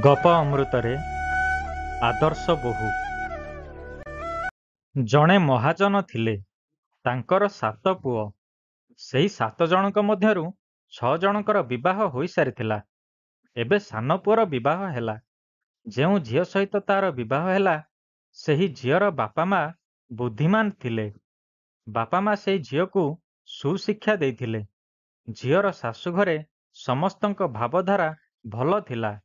ଗପ ଅମୃତରେ ଆଦର୍ଶ ବୋହୂ। ଜଣେ ମହାଜନ ଥିଲେ। ତାଙ୍କର 7 ପୁଅ। ସେହି 7 ଜଣଙ୍କ ମଧ୍ୟରୁ 6 ଜଣଙ୍କର ବିବାହ ହୋଇସାରିଥିଲା। ଏବେ ସାନ ପୁଅର ବିବାହ ହେଲା। ଯେଉଁ ଝିଅ ସହିତ ତାର ବିବାହ ହେଲା, ସେହି ଝିଅର ବାପା ମା ବୁଦ୍ଧିମାନ ଥିଲେ। ବାପା ମା ସେହି ଝିଅକୁ ସୁଶିକ୍ଷା ଦେଇଥିଲେ। ଝିଅର ଶାଶୁଘରେ ସମସ୍ତଙ୍କ ଭାବଧାରା ଭଲ ଥିଲା।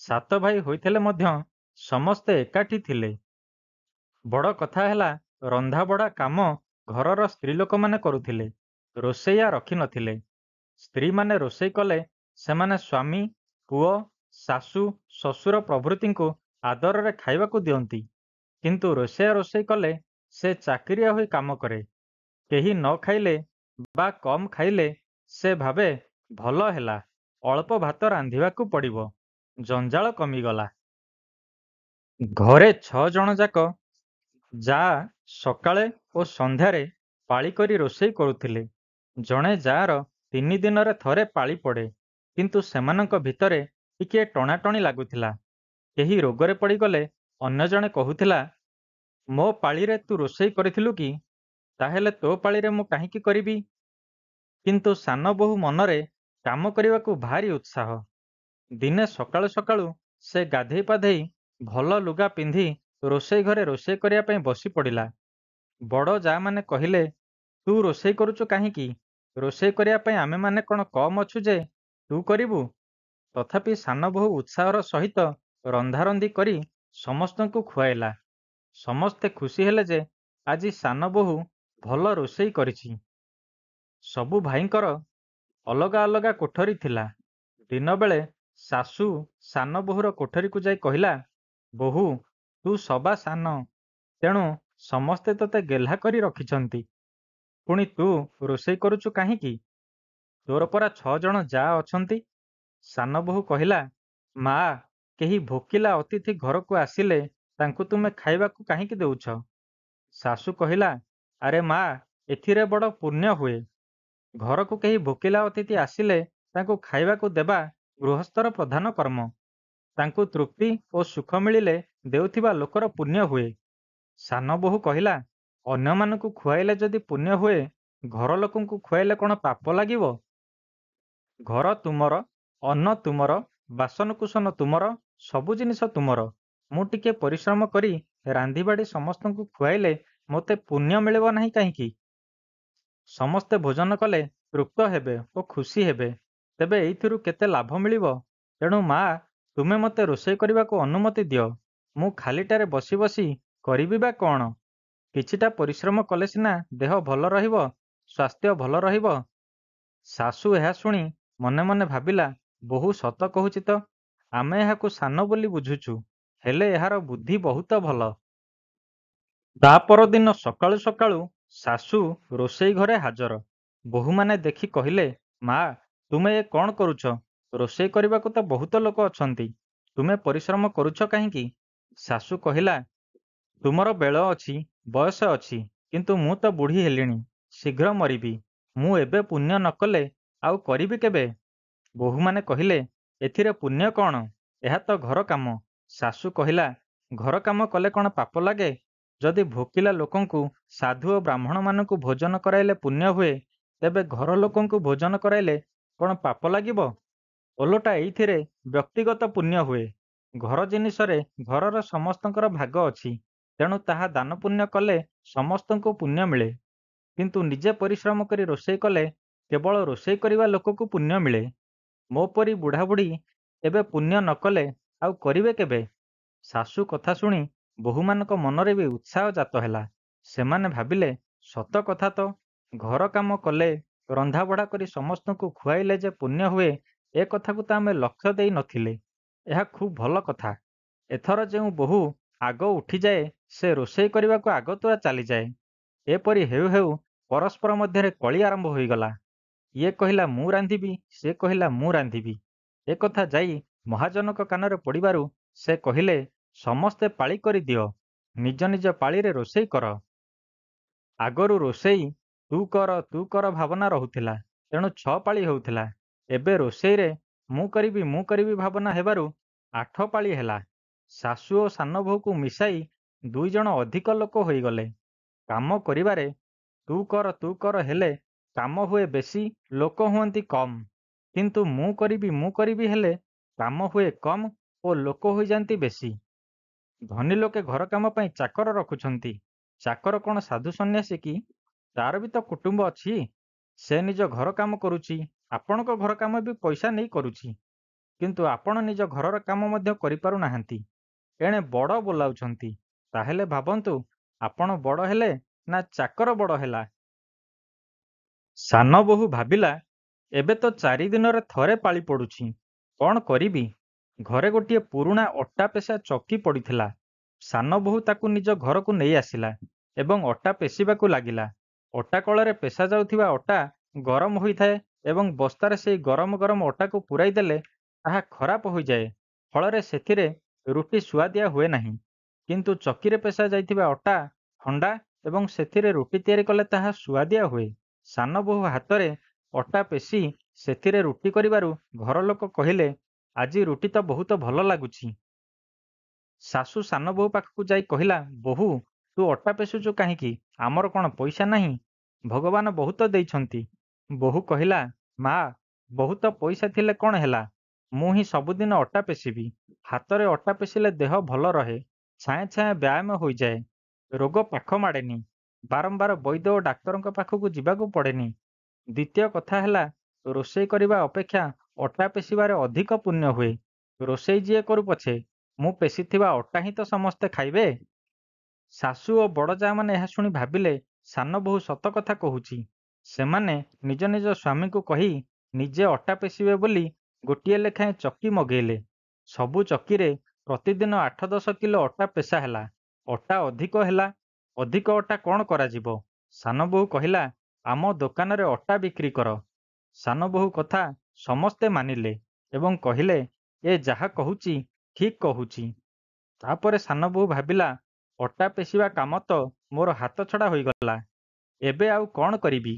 7 ଭାଇ ହୋଇଥିଲେ ମଧ୍ୟ ସମସ୍ତେ ଏକାଠି ଥିଲେ। ବଡ଼ କଥା ହେଲା, ରନ୍ଧାବଢ଼ା କାମ ଘରର ସ୍ତ୍ରୀ ଲୋକମାନେ କରୁଥିଲେ। ରୋଷେଇଆ ରଖିନଥିଲେ। ସ୍ତ୍ରୀମାନେ ରୋଷେଇ କଲେ ସେମାନେ ସ୍ୱାମୀ, ପୁଅ, ଶାଶୁ, ଶ୍ୱଶୁର ପ୍ରଭୃତିଙ୍କୁ ଆଦରରେ ଖାଇବାକୁ ଦିଅନ୍ତି। କିନ୍ତୁ ରୋଷେଇଆ ରୋଷେଇ କଲେ ସେ ଚାକିରିଆ ହୋଇ କାମ କରେ। କେହି ନ ଖାଇଲେ ବା କମ୍ ଖାଇଲେ ସେ ଭାବେ, ଭଲ ହେଲା, ଅଳ୍ପ ଭାତ ରାନ୍ଧିବାକୁ ପଡ଼ିବ। ଜଞ୍ଜାଳ କମିଗଲା। ଘରେ 6 ଜଣ ଯାକ ଯା' ସକାଳେ ଓ ସନ୍ଧ୍ୟାରେ ପାଳି କରି ରୋଷେଇ କରୁଥିଲେ। ଜଣେ ଯା'ର 3 ଦିନରେ ଥରେ ପାଳି ପଡ଼େ, କିନ୍ତୁ ସେମାନଙ୍କ ଭିତରେ ଟିକିଏ ଟଣାଟଣି ଲାଗୁଥିଲା। କେହି ରୋଗରେ ପଡ଼ିଗଲେ ଅନ୍ୟ ଜଣେ କହୁଥିଲା, ମୋ ପାଳିରେ ତୁ ରୋଷେଇ କରିଥିଲୁ କି? ତାହେଲେ ତୋ ପାଳିରେ ମୁଁ କାହିଁକି କରିବି? କିନ୍ତୁ ସାନ ବୋହୂ ମନରେ କାମ କରିବାକୁ ଭାରି ଉତ୍ସାହ। ଦିନେ ସକାଳୁ ସକାଳୁ ସେ ଗାଧେଇ ପାଧେଇ ଭଲ ଲୁଗା ପିନ୍ଧି ରୋଷେଇ ଘରେ ରୋଷେଇ କରିବା ପାଇଁ ବସି ପଡ଼ିଲା। ବଡ଼ ଯା'ମାନେ କହିଲେ, ତୁ ରୋଷେଇ କରୁଛୁ କାହିଁକି? ରୋଷେଇ କରିବା ପାଇଁ ଆମେମାନେ କ'ଣ କମ୍ ଅଛୁ ଯେ ତୁ କରିବୁ? ତଥାପି ସାନ ବୋହୂ ଉତ୍ସାହର ସହିତ ରନ୍ଧାରନ୍ଧି କରି ସମସ୍ତଙ୍କୁ ଖୁଆଇଲା। ସମସ୍ତେ ଖୁସି ହେଲେ ଯେ ଆଜି ସାନ ବୋହୂ ଭଲ ରୋଷେଇ କରିଛି। ସବୁ ଭାଇଙ୍କର ଅଲଗା ଅଲଗା କୋଠରୀ ଥିଲା। ଦିନବେଳେ ଶାଶୁ ସାନ ବୋହୂର କୋଠରୀକୁ ଯାଇ କହିଲା, ବୋହୂ, ତୁ ସବା ସାନ, ତେଣୁ ସମସ୍ତେ ତୋତେ ଗେହ୍ଲା କରି ରଖିଛନ୍ତି। ପୁଣି ତୁ ରୋଷେଇ କରୁଛୁ କାହିଁକି? ତୋର ପରା 6 ଜଣ ଯା ଅଛନ୍ତି। ସାନ ବୋହୂ କହିଲା, ମା, କେହି ଭୋକିଲା ଅତିଥି ଘରକୁ ଆସିଲେ ତାଙ୍କୁ ତୁମେ ଖାଇବାକୁ କାହିଁକି ଦେଉଛ? ଶାଶୁ କହିଲା, ଆରେ ମା, ଏଥିରେ ବଡ଼ ପୁଣ୍ୟ ହୁଏ। ଘରକୁ କେହି ଭୋକିଲା ଅତିଥି ଆସିଲେ ତାଙ୍କୁ ଖାଇବାକୁ ଦେବା ଗୃହସ୍ଥର ପ୍ରଧାନ କର୍ମ। ତାଙ୍କୁ ତୃପ୍ତି ଓ ସୁଖ ମିଳିଲେ ଦେଉଥିବା ଲୋକର ପୁଣ୍ୟ ହୁଏ। ସାନ ବୋହୂ କହିଲା, ଅନ୍ୟମାନଙ୍କୁ ଖୁଆଇଲେ ଯଦି ପୁଣ୍ୟ ହୁଏ, ଘର ଲୋକଙ୍କୁ ଖୁଆଇଲେ କ'ଣ ପାପ ଲାଗିବ? ଘର ତୁମର, ଅନ୍ନ ତୁମର, ବାସନକୁସନ ତୁମର, ସବୁ ଜିନିଷ ତୁମର। ମୁଁ ଟିକେ ପରିଶ୍ରମ କରି ରାନ୍ଧିବାଢ଼ି ସମସ୍ତଙ୍କୁ ଖୁଆଇଲେ ମୋତେ ପୁଣ୍ୟ ମିଳିବ ନାହିଁ କାହିଁକି? ସମସ୍ତେ ଭୋଜନ କଲେ ତୃପ୍ତ ହେବେ ଓ ଖୁସି ହେବେ। ତେବେ ଏଇଥିରୁ କେତେ ଲାଭ ମିଳିବ? ତେଣୁ ମା, ତୁମେ ମୋତେ ରୋଷେଇ କରିବାକୁ ଅନୁମତି ଦିଅ। ମୁଁ ଖାଲିଟାରେ ବସି ବସି କରିବି ବା କ'ଣ? କିଛିଟା ପରିଶ୍ରମ କଲେ ସିନା ଦେହ ଭଲ ରହିବ, ସ୍ୱାସ୍ଥ୍ୟ ଭଲ ରହିବ। ଶାଶୁ ଏହା ଶୁଣି ମନେ ମନେ ଭାବିଲା, ବୋହୂ ସତ କହୁଛି ତ। ଆମେ ଏହାକୁ ସାନ ବୋଲି ବୁଝୁଛୁ, ହେଲେ ଏହାର ବୁଦ୍ଧି ବହୁତ ଭଲ। ତା ପରଦିନ ସକାଳୁ ସକାଳୁ ଶାଶୁ ରୋଷେଇ ଘରେ ହାଜର। ବୋହୂମାନେ ଦେଖି କହିଲେ, ମା, ତୁମେ ଏ କ'ଣ କରୁଛ? ରୋଷେଇ କରିବାକୁ ତ ବହୁତ ଲୋକ ଅଛନ୍ତି। ତୁମେ ପରିଶ୍ରମ କରୁଛ କାହିଁକି? ଶାଶୁ କହିଲା, ତୁମର ବେଳ ଅଛି, ବୟସ ଅଛି, କିନ୍ତୁ ମୁଁ ତ ବୁଢ଼ୀ ହେଲିଣି, ଶୀଘ୍ର ମରିବି। ମୁଁ ଏବେ ପୁଣ୍ୟ ନ କଲେ ଆଉ କରିବି କେବେ? ବୋହୂମାନେ କହିଲେ, ଏଥିରେ ପୁଣ୍ୟ କ'ଣ? ଏହା ତ ଘର କାମ। ଶାଶୁ କହିଲା, ଘର କାମ କଲେ କ'ଣ ପାପ ଲାଗେ? ଯଦି ଭୋକିଲା ଲୋକଙ୍କୁ, ସାଧୁ ଓ ବ୍ରାହ୍ମଣମାନଙ୍କୁ ଭୋଜନ କରାଇଲେ ପୁଣ୍ୟ ହୁଏ, ତେବେ ଘର ଲୋକଙ୍କୁ ଭୋଜନ କରାଇଲେ କ'ଣ ପାପ ଲାଗିବ? ଓଲଟା ଏଇଥିରେ ବ୍ୟକ୍ତିଗତ ପୁଣ୍ୟ ହୁଏ। ଘର ଜିନିଷରେ ଘରର ସମସ୍ତଙ୍କର ଭାଗ ଅଛି, ତେଣୁ ତାହା ଦାନ ପୁଣ୍ୟ କଲେ ସମସ୍ତଙ୍କୁ ପୁଣ୍ୟ ମିଳେ। କିନ୍ତୁ ନିଜେ ପରିଶ୍ରମ କରି ରୋଷେଇ କଲେ କେବଳ ରୋଷେଇ କରିବା ଲୋକକୁ ପୁଣ୍ୟ ମିଳେ। ମୋ ପରି ବୁଢ଼ାବୁଢ଼ୀ ଏବେ ପୁଣ୍ୟ ନ କଲେ ଆଉ କରିବେ କେବେ? ଶାଶୁ କଥା ଶୁଣି ବୋହୂମାନଙ୍କ ମନରେ ବି ଉତ୍ସାହ ଜାତ ହେଲା। ସେମାନେ ଭାବିଲେ, ସତ କଥା ତ, ଘର କାମ କଲେ, ରନ୍ଧାବଢ଼ା କରି ସମସ୍ତଙ୍କୁ ଖୁଆଇଲେ ଯେ ପୁଣ୍ୟ ହୁଏ, ଏ କଥାକୁ ତ ଆମେ ଲକ୍ଷ୍ୟ ଦେଇ ନଥିଲେ। ଏହା ଖୁବ୍ ଭଲ କଥା। ଏଥର ଯେଉଁ ବୋହୂ ଆଗ ଉଠିଯାଏ, ସେ ରୋଷେଇ କରିବାକୁ ଆଗତୁରା ଚାଲିଯାଏ। ଏପରି ହେଉ ହେଉ ପରସ୍ପର ମଧ୍ୟରେ କଳି ଆରମ୍ଭ ହୋଇଗଲା। ଇଏ କହିଲା ମୁଁ ରାନ୍ଧିବି, ସେ କହିଲା ମୁଁ ରାନ୍ଧିବି। ଏକଥା ଯାଇ ମହାଜନଙ୍କ କାନରେ ପଡ଼ିବାରୁ ସେ କହିଲେ, ସମସ୍ତେ ପାଳି କରିଦିଅ, ନିଜ ନିଜ ପାଳିରେ ରୋଷେଇ କର। ଆଗରୁ ରୋଷେଇ ତୁ କର ଭାବନା ରହୁଥିଲା, ତେଣୁ 6 ପାଳି ହେଉଥିଲା। ଏବେ ରୋଷେଇରେ ମୁଁ କରିବି ଭାବନା ହେବାରୁ 8 ପାଳି ହେଲା। ଶାଶୁ ଓ ସାନ ବୋହୂକୁ ମିଶାଇ 2 ଜଣ ଅଧିକ ଲୋକ ହୋଇଗଲେ। କାମ କରିବାରେ ତୁ କର ହେଲେ କାମ ହୁଏ ବେଶୀ, ଲୋକ ହୁଅନ୍ତି କମ୍। କିନ୍ତୁ ମୁଁ କରିବି ହେଲେ କାମ ହୁଏ କମ୍ ଓ ଲୋକ ହୋଇଯାନ୍ତି ବେଶୀ। ଧନୀ ଲୋକେ ଘର କାମ ପାଇଁ ଚାକର ରଖୁଛନ୍ତି। ଚାକର କ'ଣ ସାଧୁ ସନ୍ନ୍ୟାସୀ କି? ତାର ବି ତ କୁଟୁମ୍ବ ଅଛି। ସେ ନିଜ ଘର କାମ କରୁଛି। ଆପଣଙ୍କ ଘର କାମ ବି ପଇସା ନେଇ କରୁଛି। କିନ୍ତୁ ଆପଣ ନିଜ ଘରର କାମ ମଧ୍ୟ କରିପାରୁନାହାନ୍ତି। ଏଣେ ବଡ଼ ବୋଲାଉଛନ୍ତି। ତାହେଲେ ଭାବନ୍ତୁ, ଆପଣ ବଡ଼ ହେଲେ ନା ଚାକର ବଡ଼ ହେଲା? ସାନ ବୋହୂ ଭାବିଲା, ଏବେ ତ 4 ଦିନରେ ଥରେ ପାଳି ପଡୁଛି। କ'ଣ କରିବି? ଘରେ ଗୋଟିଏ ପୁରୁଣା ଅଟା ପେଷା ଚକି ପଡ଼ିଥିଲା। ସାନ ବୋହୂ ତାକୁ ନିଜ ଘରକୁ ନେଇ ଆସିଲା ଏବଂ ଅଟା ପେଷିବାକୁ ଲାଗିଲା। ଅଟା କଳରେ ପେଷା ଯାଉଥିବା ଅଟା ଗରମ ହୋଇଥାଏ ଏବଂ ବସ୍ତାରେ ସେଇ ଗରମ ଗରମ ଅଟାକୁ ପୂରାଇ ଦେଲେ ତାହା ଖରାପ ହୋଇଯାଏ। ଫଳରେ ସେଥିରେ ରୁଟି ସୁଆଦିଆ ହୁଏ ନାହିଁ। କିନ୍ତୁ ଚକିରେ ପେଷା ଯାଇଥିବା ଅଟା ଥଣ୍ଡା ଏବଂ ସେଥିରେ ରୁଟି ତିଆରି କଲେ ତାହା ସୁଆଦିଆ ହୁଏ। ସାନ ବୋହୂ ହାତରେ ଅଟା ପେଷି ସେଥିରେ ରୁଟି କରିବାରୁ ଘରଲୋକ କହିଲେ, ଆଜି ରୁଟି ତ ବହୁତ ଭଲ ଲାଗୁଛି। ଶାଶୁ ସାନ ବୋହୂ ପାଖକୁ ଯାଇ କହିଲା, ବୋହୂ, ତୁ ଅଟା ପେଷୁଛୁ କାହିଁକି? ଆମର କ'ଣ ପଇସା ନାହିଁ? ଭଗବାନ ବହୁତ ଦେଇଛନ୍ତି। ବୋହୂ କହିଲା, ମା, ବହୁତ ପଇସା ଥିଲେ କ'ଣ ହେଲା? ମୁଁ ହିଁ ସବୁଦିନ ଅଟା ପେଷିବି। ହାତରେ ଅଟା ପେଷିଲେ ଦେହ ଭଲ ରହେ, ଛାଏଁ ଛାଏଁ ବ୍ୟାୟାମ ହୋଇଯାଏ, ରୋଗ ପାଖ ମାଡ଼େନି, ବାରମ୍ବାର ବୈଦ୍ୟ ଓ ଡାକ୍ତରଙ୍କ ପାଖକୁ ଯିବାକୁ ପଡ଼େନି। ଦ୍ୱିତୀୟ କଥା ହେଲା, ରୋଷେଇ କରିବା ଅପେକ୍ଷା ଅଟା ପେଷିବାରେ ଅଧିକ ପୁଣ୍ୟ ହୁଏ। ରୋଷେଇ ଯିଏ କରୁ ପଛେ, ମୁଁ ପେଷିଥିବା ଅଟା ହିଁ ତ ସମସ୍ତେ ଖାଇବେ। ଶାଶୁ ଓ ବଡ଼ ଯାଆମାନେ ଏହା ଶୁଣି ଭାବିଲେ, ସାନ ବୋହୂ ସତ କଥା କହୁଛି। ସେମାନେ ନିଜ ନିଜ ସ୍ୱାମୀଙ୍କୁ କହି ନିଜେ ଅଟା ପେଷିବେ ବୋଲି ଗୋଟିଏ ଲେଖାଏଁ ଚକି ମଗେଇଲେ। ସବୁ ଚକିରେ ପ୍ରତିଦିନ 8-10 କିଲୋ ଅଟା ପେଷା ହେଲା। ଅଟା ଅଧିକ ହେଲା। ଅଧିକ ଅଟା କ'ଣ କରାଯିବ? ସାନ ବୋହୂ କହିଲା, ଆମ ଦୋକାନରେ ଅଟା ବିକ୍ରି କର। ସାନ ବୋହୂ କଥା ସମସ୍ତେ ମାନିଲେ ଏବଂ କହିଲେ, ଏ ଯାହା କହୁଛି ଠିକ୍ କହୁଛି। ତାପରେ ସାନ ବୋହୂ ଭାବିଲା, ଅଟା ପେଷିବା କାମ ତ ମୋର ହାତ ଛଡ଼ା ହୋଇଗଲା। ଏବେ ଆଉ କ'ଣ କରିବି?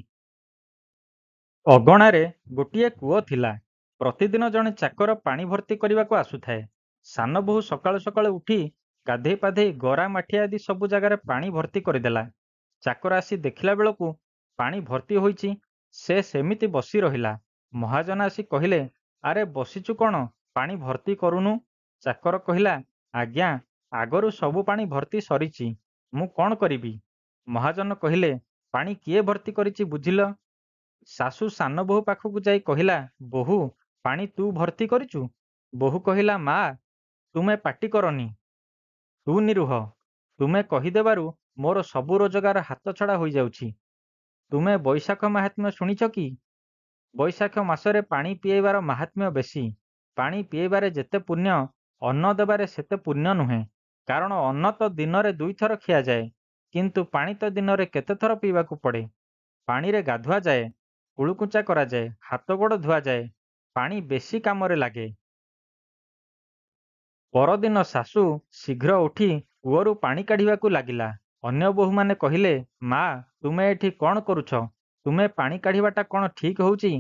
ଅଗଣାରେ ଗୋଟିଏ କୂଅ ଥିଲା। ପ୍ରତିଦିନ ଜଣେ ଚାକର ପାଣି ଭର୍ତ୍ତି କରିବାକୁ ଆସୁଥାଏ। ସାନ ବୋହୂ ସକାଳୁ ସକାଳୁ ଉଠି ଗାଧେଇ ପାଧେଇ ଗରା ମାଠିଆ ଆଦି ସବୁ ଜାଗାରେ ପାଣି ଭର୍ତ୍ତି କରିଦେଲା। ଚାକର ଆସି ଦେଖିଲା ବେଳକୁ ପାଣି ଭର୍ତ୍ତି ହୋଇଛି। ସେ ସେମିତି ବସି ରହିଲା। ମହାଜନ ଆସି କହିଲେ, ଆରେ ବସିଛୁ କ'ଣ? ପାଣି ଭର୍ତ୍ତି କରୁନୁ। ଚାକର କହିଲା, ଆଜ୍ଞା, ଆଗରୁ ସବୁ ପାଣି ଭର୍ତ୍ତି ସରିଛି। ମୁଁ କ'ଣ କରିବି? ମହାଜନ କହିଲେ, ପାଣି କିଏ ଭର୍ତ୍ତି କରିଛି ବୁଝିଲ? ଶାଶୁ ସାନ ବୋହୂ ପାଖକୁ ଯାଇ କହିଲା, ବୋହୂ, ପାଣି ତୁ ଭର୍ତ୍ତି କରିଛୁ? ବୋହୂ କହିଲା, ମା, ତୁମେ ପାଟି କରନି। ତୁ ନିରୁହ। ତୁମେ କହିଦେବାରୁ ମୋର ସବୁ ରୋଜଗାର ହାତଛଡ଼ା ହୋଇଯାଉଛି। ତୁମେ ବୈଶାଖ ମାହାତ୍ମ୍ୟ ଶୁଣିଛ କି? ବୈଶାଖ ମାସରେ ପାଣି ପିଆଇବାର ମାହାତ୍ମ୍ୟ ବେଶୀ। ପାଣି ପିଆଇବାରେ ଯେତେ ପୁଣ୍ୟ, ଅନ୍ନ ଦେବାରେ ସେତେ ପୁଣ୍ୟ ନୁହେଁ। କାରଣ ଅନ୍ନ ତ ଦିନରେ 2 ଥର ଖିଆଯାଏ, କିନ୍ତୁ ପାଣି ତ ଦିନରେ କେତେ ଥର ପିଇବାକୁ ପଡ଼େ। ପାଣିରେ ଗାଧୁଆଯାଏ, କୁଳୁକୁଚା କରାଯାଏ, ହାତ ଗୋଡ଼ ଧୁଆଯାଏ। ପାଣି ବେଶୀ କାମରେ ଲାଗେ। ପରଦିନ ଶାଶୁ ଶୀଘ୍ର ଉଠି କୂଅରୁ ପାଣି କାଢ଼ିବାକୁ ଲାଗିଲା। ଅନ୍ୟ ବୋହୂମାନେ କହିଲେ, ମା, ତୁମେ ଏଠି କ'ଣ କରୁଛ? ତୁମେ ପାଣି କାଢ଼ିବାଟା କ'ଣ ଠିକ୍ ହେଉଛି?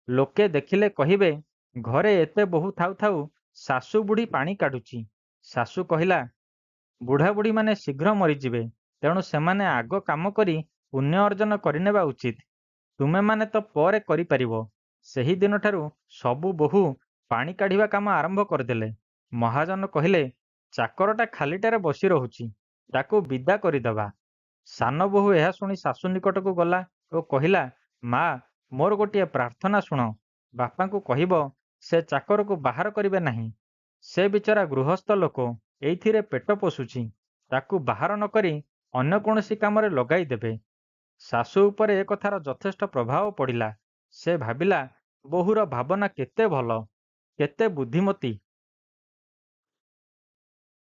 ଲୋକେ ଦେଖିଲେ କହିବେ, ଘରେ ଏତେ ବୋହୂ ଥାଉ ଥାଉ ଶାଶୁ ବୁଢ଼ୀ ପାଣି କାଢ଼ୁଛି। ଶାଶୁ କହିଲା, ବୁଢ଼ାବୁଢ଼ୀମାନେ ଶୀଘ୍ର ମରିଯିବେ, ତେଣୁ ସେମାନେ ଆଗ କାମ କରି ପୁଣ୍ୟ ଅର୍ଜନ କରିନେବା ଉଚିତ। ତୁମେମାନେ ତ ପରେ କରିପାରିବ। ସେହି ଦିନଠାରୁ ସବୁ ବୋହୂ ପାଣି କାଢ଼ିବା କାମ ଆରମ୍ଭ କରିଦେଲେ। ମହାଜନ କହିଲେ, ଚାକରଟା ଖାଲିଟାରେ ବସି ରହୁଛି, ତାକୁ ବିଦା କରିଦେବା। ସାନ ବୋହୂ ଏହା ଶୁଣି ଶାଶୁ ନିକଟକୁ ଗଲା ଓ କହିଲା, ମା, ମୋର ଗୋଟିଏ ପ୍ରାର୍ଥନା ଶୁଣ। ବାପାଙ୍କୁ କହିବ ସେ ଚାକରକୁ ବାହାର କରିବେ ନାହିଁ। ସେ ବିଚରା ଗୃହସ୍ଥ ଲୋକ, ଏଇଥିରେ ପେଟ ପୋଷୁଛି। ତାକୁ ବାହାର ନ କରି ଅନ୍ୟ କୌଣସି କାମରେ ଲଗାଇ ଦେବେ। ଶାଶୁ ଉପରେ ଏ କଥାର ଯଥେଷ୍ଟ ପ୍ରଭାବ ପଡ଼ିଲା। ସେ ଭାବିଲା, ବୋହୂର ଭାବନା କେତେ ଭଲ, କେତେ ବୁଦ୍ଧିମତୀ।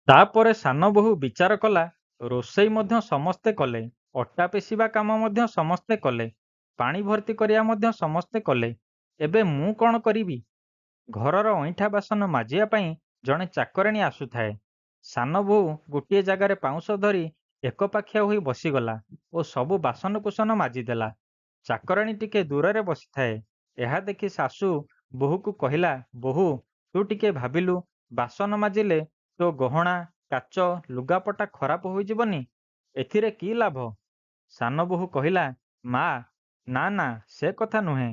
ତାପରେ ସାନ ବୋହୂ ବିଚାର କଲା, ରୋଷେଇ ମଧ୍ୟ ସମସ୍ତେ କଲେ, ଅଟା ପେଷିବା କାମ ମଧ୍ୟ ସମସ୍ତେ କଲେ, ପାଣି ଭର୍ତ୍ତି କରିବା ମଧ୍ୟ ସମସ୍ତେ କଲେ। ଏବେ ମୁଁ କ'ଣ କରିବି? ଘରର ଅଇଁଠା ବାସନ ମାଜିବା ପାଇଁ ଜଣେ ଚାକରାଣୀ ଆସୁଥାଏ। ସାନ ବୋହୂ ଗୋଟିଏ ଜାଗାରେ ପାଉଁଶ ଧରି ଏକପାଖିଆ ହୋଇ ବସିଗଲା ଓ ସବୁ ବାସନକୁସନ ମାଜିଦେଲା। ଚାକରାଣୀ ଟିକେ ଦୂରରେ ବସିଥାଏ। ଏହା ଦେଖି ଶାଶୁ ବୋହୂକୁ କହିଲା, ବୋହୂ, ତୁ ଟିକେ ଭାବିଲୁ, ବାସନ ମାଜିଲେ ତୋ ଗହଣା, କାଚ, ଲୁଗାପଟା ଖରାପ ହୋଇଯିବନି? ଏଥିରେ କି ଲାଭ? ସାନ ବୋହୂ କହିଲା, ମା, ନା ନା, ସେ କଥା ନୁହେଁ।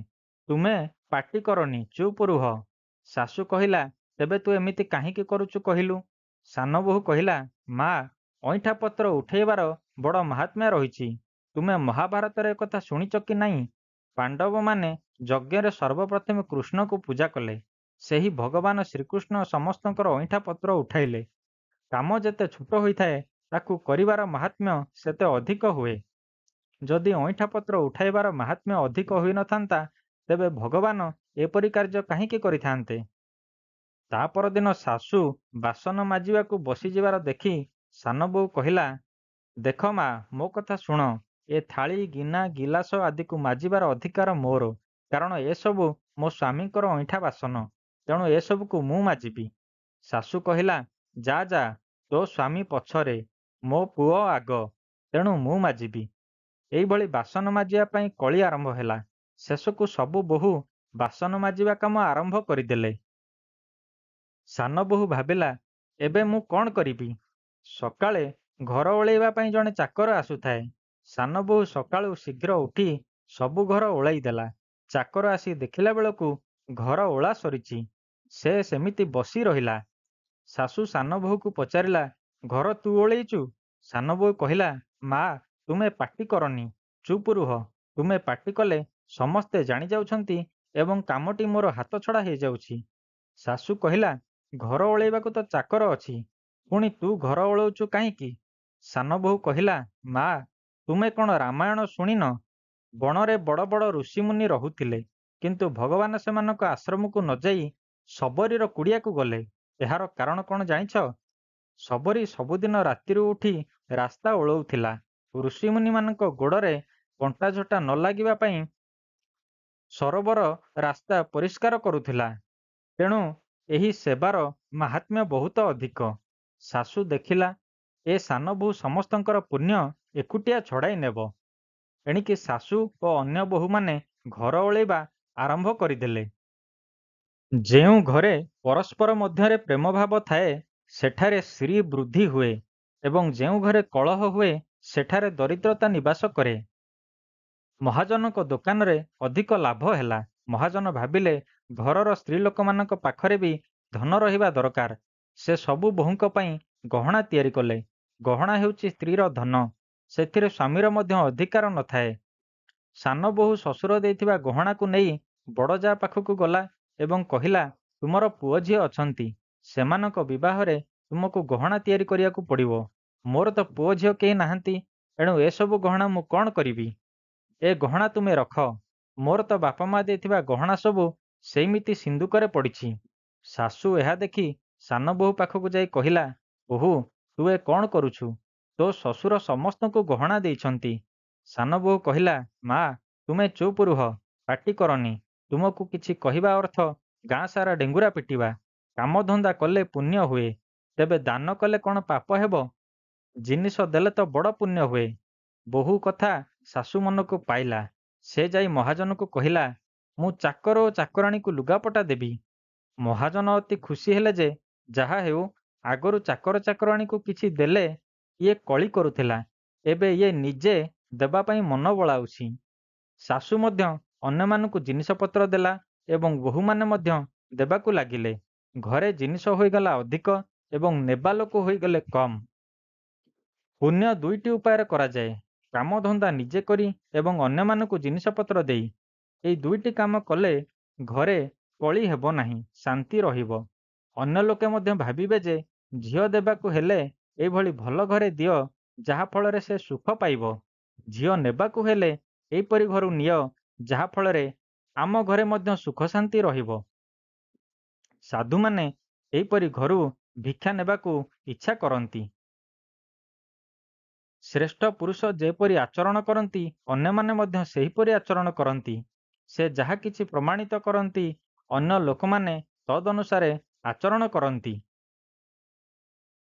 ତୁମେ ପାଟି କରନି, ଚୁପ୍ ରୁହ। ଶାଶୁ କହିଲା, ତେବେ ତୁ ଏମିତି କାହିଁକି କରୁଛୁ କହିଲୁ? ସାନ ବୋହୂ କହିଲା, ମା, ଅଇଁଠା ପତ୍ର ଉଠେଇବାର ବଡ଼ ମାହାତ୍ମ୍ୟ ରହିଛି। ତୁମେ ମହାଭାରତରେ ଏକଥା ଶୁଣିଛ କି ନାହିଁ? ପାଣ୍ଡବମାନେ ଯଜ୍ଞରେ ସର୍ବପ୍ରଥମେ କୃଷ୍ଣକୁ ପୂଜା କଲେ। ସେହି ଭଗବାନ ଶ୍ରୀକୃଷ୍ଣ ସମସ୍ତଙ୍କର ଅଇଁଠା ପତ୍ର ଉଠାଇଲେ। କାମ ଯେତେ ଛୋଟ ହୋଇଥାଏ ତାକୁ କରିବାର ମାହାତ୍ମ୍ୟ ସେତେ ଅଧିକ ହୁଏ। ଯଦି ଅଇଁଠା ପତ୍ର ଉଠାଇବାର ମାହାତ୍ମ୍ୟ ଅଧିକ ହୋଇନଥାନ୍ତା, ତେବେ ଭଗବାନ ଏପରି କାର୍ଯ୍ୟ କାହିଁକି କରିଥାନ୍ତେ? ତା ପରଦିନ ଶାଶୁ ବାସନ ମାଜିବାକୁ ବସିଯିବାର ଦେଖି ସାନ ବୋହୂ କହିଲା, ଦେଖ ମା, ମୋ କଥା ଶୁଣ। ଏ ଥାଳି, ଗିନା, ଗିଲାସ ଆଦିକୁ ମାଜିବାର ଅଧିକାର ମୋର, କାରଣ ଏସବୁ ମୋ ସ୍ୱାମୀଙ୍କର ଅଇଁଠା ବାସନ। ତେଣୁ ଏସବୁକୁ ମୁଁ ମାଜିବି। ଶାଶୁ କହିଲା, ଯା ଯା, ତୋ ସ୍ୱାମୀ ପଛରେ, ମୋ ପୁଅ ଆଗ, ତେଣୁ ମୁଁ ମାଜିବି। ଏଇଭଳି ବାସନ ମାଜିବା ପାଇଁ କଳି ଆରମ୍ଭ ହେଲା। ଶେଷକୁ ସବୁ ବୋହୂ ବାସନ ମାଜିବା କାମ ଆରମ୍ଭ କରିଦେଲେ। ସାନ ବୋହୂ ଭାବିଲା, ଏବେ ମୁଁ କ'ଣ କରିବି? ସକାଳେ ଘର ଓଳେଇବା ପାଇଁ ଜଣେ ଚାକର ଆସୁଥାଏ। ସାନ ବୋହୂ ସକାଳୁ ଶୀଘ୍ର ଉଠି ସବୁ ଘର ଓଳାଇ ଦେଲା। ଚାକର ଆସି ଦେଖିଲା ବେଳକୁ ଘର ଓଳା ସରିଛି। ସେ ସେମିତି ବସି ରହିଲା। ଶାଶୁ ସାନ ବୋହୂକୁ ପଚାରିଲା, ଘର ତୁ ଓଳେଇଛୁ? ସାନ ବୋହୂ କହିଲା, ମା, ତୁମେ ପାଟି କରନି, ଚୁପ୍ ରୁହ। ତୁମେ ପାଟି କଲେ ସମସ୍ତେ ଜାଣିଯାଉଛନ୍ତି ଏବଂ କାମଟି ମୋର ହାତଛଡ଼ା ହେଇଯାଉଛି। ଶାଶୁ କହିଲା, ଘର ଓଳେଇବାକୁ ତ ଚାକର ଅଛି, ପୁଣି ତୁ ଘର ଓଳଉଛୁ କାହିଁକି? ସାନ ବୋହୂ କହିଲା, ମା, ତୁମେ କ'ଣ ରାମାୟଣ ଶୁଣିନ? ବଣରେ ବଡ଼ ବଡ଼ ଋଷିମୁନି ରହୁଥିଲେ, କିନ୍ତୁ ଭଗବାନ ସେମାନଙ୍କ ଆଶ୍ରମକୁ ନ ଯାଇ ଶବରୀର କୁଡ଼ିଆକୁ ଗଲେ। ଏହାର କାରଣ କ'ଣ ଜାଣିଛ? ଶବରୀ ସବୁଦିନ ରାତିରୁ ଉଠି ରାସ୍ତା ଓଳଉଥିଲା। ଋଷିମୁନିମାନଙ୍କ ଗୋଡ଼ରେ କଣ୍ଟାଝଟା ନ ଲାଗିବା ପାଇଁ ସରୋବର ରାସ୍ତା ପରିଷ୍କାର କରୁଥିଲା। ତେଣୁ ଏହି ସେବାର ମାହାତ୍ମ୍ୟ ବହୁତ ଅଧିକ। ଶାଶୁ ଦେଖିଲା, ଏ ସାନ ବୋହୂ ସମସ୍ତଙ୍କର ପୁଣ୍ୟ ଏକୁଟିଆ ଛଡ଼ାଇ ନେବ। ଏଣିକି ଶାଶୁ ଓ ଅନ୍ୟ ବୋହୂମାନେ ଘର ଓଳେଇବା ଆରମ୍ଭ କରିଦେଲେ। ଯେଉଁ ଘରେ ପରସ୍ପର ମଧ୍ୟରେ ପ୍ରେମଭାବ ଥାଏ, ସେଠାରେ ଶ୍ରୀ ବୃଦ୍ଧି ହୁଏ ଏବଂ ଯେଉଁ ଘରେ କଳହ ହୁଏ, ସେଠାରେ ଦରିଦ୍ରତା ନିବାସ କରେ। ମହାଜନଙ୍କ ଦୋକାନରେ ଅଧିକ ଲାଭ ହେଲା। ମହାଜନ ଭାବିଲେ, ଘରର ସ୍ତ୍ରୀ ଲୋକମାନଙ୍କ ପାଖରେ ବି ଧନ ରହିବା ଦରକାର। ସେ ସବୁ ବୋହୂଙ୍କ ପାଇଁ ଗହଣା ତିଆରି କଲେ। ଗହଣା ହେଉଛି ସ୍ତ୍ରୀର ଧନ। ସେଥିରେ ସ୍ୱାମୀର ମଧ୍ୟ ଅଧିକାର ନଥାଏ। ସାନ ବୋହୂ ଶ୍ୱଶୁର ଦେଇଥିବା ଗହଣାକୁ ନେଇ ବଡ଼ ଯା ପାଖକୁ ଗଲା ଏବଂ କହିଲା, ତୁମର ପୁଅ ଝିଅ ଅଛନ୍ତି। ସେମାନଙ୍କ ବିବାହରେ ତୁମକୁ ଗହଣା ତିଆରି କରିବାକୁ ପଡ଼ିବ। ମୋର ତ ପୁଅ ଝିଅ କେହି ନାହାନ୍ତି, ଏଣୁ ଏସବୁ ଗହଣା ମୁଁ କ'ଣ କରିବି? ଏ ଗହଣା ତୁମେ ରଖ। ମୋର ତ ବାପା ମା ଦେଇଥିବା ଗହଣା ସବୁ ସେଇମିତି ସିନ୍ଦୁକରେ ପଡ଼ିଛି। ଶାଶୁ ଏହା ଦେଖି ସାନ ବୋହୂ ପାଖକୁ ଯାଇ କହିଲା, ବୋହୂ, ତୁ ଏ କ'ଣ କରୁଛୁ? ତୋ ଶ୍ୱଶୁର ସମସ୍ତଙ୍କୁ ଗହଣା ଦେଇଛନ୍ତି। ସାନ ବୋହୂ କହିଲା, ମା, ତୁମେ ଚୁପ୍ ରୁହ, ପାଟି କରନି। ତୁମକୁ କିଛି କହିବା ଅର୍ଥ ଗାଁ ସାରା ଡେଙ୍ଗୁରା ପିଟିବା। କାମଧନ୍ଦା କଲେ ପୁଣ୍ୟ ହୁଏ, ତେବେ ଦାନ କଲେ କ'ଣ ପାପ ହେବ? ଜିନିଷ ଦେଲେ ତ ବଡ଼ ପୁଣ୍ୟ ହୁଏ। ବୋହୂ କଥା ଶାଶୁ ମନକୁ ପାଇଲା। ସେ ଯାଇ ମହାଜନକୁ କହିଲା, ମୁଁ ଚାକର ଓ ଚାକରାଣୀକୁ ଲୁଗାପଟା ଦେବି। ମହାଜନ ଅତି ଖୁସି ହେଲେ ଯେ, ଯାହା ହେଉ, ଆଗରୁ ଚାକର ଚାକରାଣୀକୁ କିଛି ଦେଲେ ଇଏ କଳି କରୁଥିଲା, ଏବେ ଇଏ ନିଜେ ଦେବା ପାଇଁ ମନ ବଳାଉଛି। ଶାଶୁ ମଧ୍ୟ ଅନ୍ୟମାନଙ୍କୁ ଜିନିଷପତ୍ର ଦେଲା ଏବଂ ବୋହୂମାନେ ମଧ୍ୟ ଦେବାକୁ ଲାଗିଲେ। ଘରେ ଜିନିଷ ହୋଇଗଲା ଅଧିକ ଏବଂ ନେବା ଲୋକ ହୋଇଗଲେ କମ୍। ପୁଣ୍ୟ ଦୁଇଟି ଉପାୟରେ କରାଯାଏ, କାମଧନ୍ଦା ନିଜେ କରି ଏବଂ ଅନ୍ୟମାନଙ୍କୁ ଜିନିଷପତ୍ର ଦେଇ। ଏହି ଦୁଇଟି କାମ କଲେ ଘରେ କଳି ହେବ ନାହିଁ, ଶାନ୍ତି ରହିବ। ଅନ୍ୟ ଲୋକେ ମଧ୍ୟ ଭାବିବେ ଯେ, ଝିଅ ଦେବାକୁ ହେଲେ ଏଇଭଳି ଭଲ ଘରେ ଦିଅ, ଯାହାଫଳରେ ସେ ସୁଖ ପାଇବ। ଝିଅ ନେବାକୁ ହେଲେ ଏହିପରି ଘରୁ ନିଅ, ଯାହାଫଳରେ ଆମ ଘରେ ମଧ୍ୟ ସୁଖ ଶାନ୍ତି ରହିବ। ସାଧୁମାନେ ଏହିପରି ଘରୁ ଭିକ୍ଷା ନେବାକୁ ଇଚ୍ଛା କରନ୍ତି। ଶ୍ରେଷ୍ଠ ପୁରୁଷ ଯେପରି ଆଚରଣ କରନ୍ତି, ଅନ୍ୟମାନେ ମଧ୍ୟ ସେହିପରି ଆଚରଣ କରନ୍ତି। ସେ ଯାହା କିଛି ପ୍ରମାଣିତ କରନ୍ତି, ଅନ୍ୟ ଲୋକମାନେ ତଦନୁସାରେ ଆଚରଣ କରନ୍ତି।